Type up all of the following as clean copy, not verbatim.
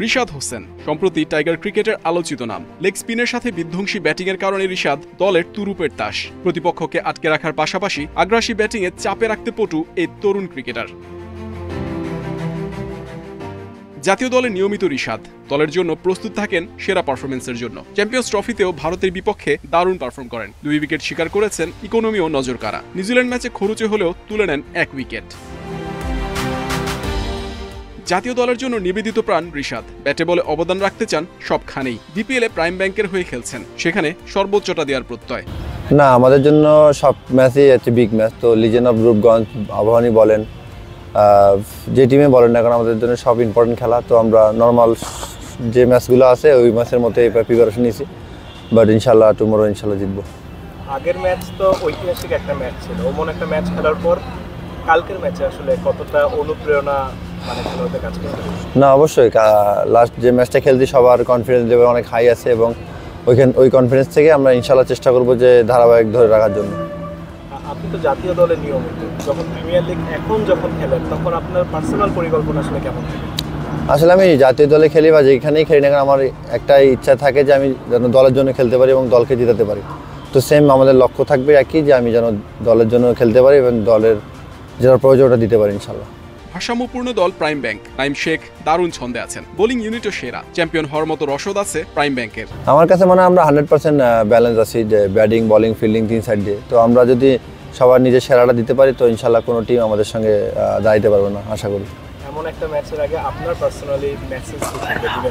রিশাদ হোসেন সম্প্রতি টাইগার ক্রিকেটের আলোচিত নাম। লেগ স্পিনের সাথে বিধ্বংসী ব্যাটিংয়ের কারণে রিশাদ দলের তুরুপের তাস। প্রতিপক্ষকে আটকে রাখার পাশাপাশি আগ্রাসী ব্যাটিংয়ে চাপে রাখতে পটু এই তরুণ ক্রিকেটার। জাতীয় দলে নিয়মিত রিশাদ দলের জন্য প্রস্তুত থাকেন সেরা পারফরমেন্সের জন্য। চ্যাম্পিয়ন্স ট্রফিতেও ভারতের বিপক্ষে দারুণ পারফর্ম করেন। 2 উইকেট শিকার করেছেন, ইকোনমিও নজর কাড়া। নিউজিল্যান্ড ম্যাচে খরুচে হলেও তুলে নেন 1 উইকেট। জাতীয় দলের জন্য নিবেদিত প্রাণ রিশাদ। ব্যাটে বলে অবদান রাখতে চান সবখানেই। বিপিএলে প্রাইম ব্যাংকের হয়ে খেলছেন, সেখানে সর্বোচ্চটা দেওয়ার প্রত্যয়। না, আমাদের জন্য সব ম্যাচই একটা বিগ ম্যাচ। তো লিজেন্ড অফ রূপগঞ্জ, আবাহনী বলেন, যে টিমে বলেন না, কারণ আমাদের জন্য সব ইম্পর্টেন্ট খেলা। তো আমরা নর্মাল যে ম্যাচগুলো আছে ওই ম্যাচের মতো এবার প্রিপারেশন নিয়েছি, বাট ইনশাল্লাহ টুমোরো ইনশাল্লাহ জিতবো। আগের ম্যাচ তো ঐতিহাসিক একটা ম্যাচ ছিল, ওমন একটা ম্যাচ খেলার পর কালকের ম্যাচে আসলে কতটা অনুপ্রেরণা খেলোয়াড়দের কাছে? না, অবশ্যই লাস্ট যে ম্যাচটা খেলছি সবার কনফিডেন্স লেভেল অনেক হাই আছে এবং ওই কনফিডেন্স থেকে আমরা ইনশাল্লাহ চেষ্টা করবো যে ধারাবাহিক ধরে রাখার জন্য। আপনি তো জাতীয় দলে নিয়মিত, যখন প্রিমিয়ার লিগ এখন যখন খেলেন তখন আপনার পার্সোনাল পরিকল্পনা আসলে কেমন থাকে? আসলে আমি জাতীয় দলে খেলি বা যেখানেই খেলি না কেন, আমার একটাই ইচ্ছা থাকে যে আমি যেন দলের জন্য খেলতে পারি এবং দলকে জিতাতে পারি। তো সেম আমাদের লক্ষ্য থাকবে একই, যে আমি যেন দলের জন্য খেলতে পারি এবং দলের যেটা প্রয়োজন ওটা দিতে পারি ইনশাল্লাহ। ভারসাম্যপূর্ণ দল প্রাইম ব্যাংক। নাইম শেখ দারুণ ছন্দে আছেন, বোলিং ইউনিটও সেরা। চ্যাম্পিয়ন হওয়ার মতো রসদ আছে প্রাইম ব্যাংকের। আমার কাছে আমরা 100% ব্যালেন্স আছি, যে ব্যাটিং, বোলিং, ফিল্ডিং 3 সাইড দিয়ে। তো আমরা যদি সবার নিজের সেরাটা দিতে পারি তো ইনশাল্লাহ কোনো টিম আমাদের সঙ্গে দাঁড়াইতে পারবে না, আশা করি। এমন একটা ম্যাচের আগে আপনার পার্সোনালি মেসেজ কি থাকবে?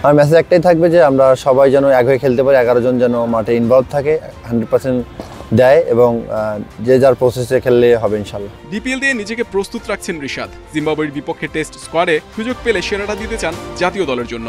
আমার মেসেজ একটাই থাকবে যে আমরা সবাই যেন এক হয়ে খেলতে পারি, 11 জন যেন মাঠে ইনভলভ থাকে, 100% দেয় এবং যে যার প্রসেসে খেললে হবে ইনশাল্লাহ। বিপিএল দিয়ে নিজেকে প্রস্তুত রাখছেন রিশাদ। জিম্বাবুয়ের বিপক্ষে টেস্ট স্কোয়াডে সুযোগ পেলে সেরাটা দিতে চান জাতীয় দলের জন্য।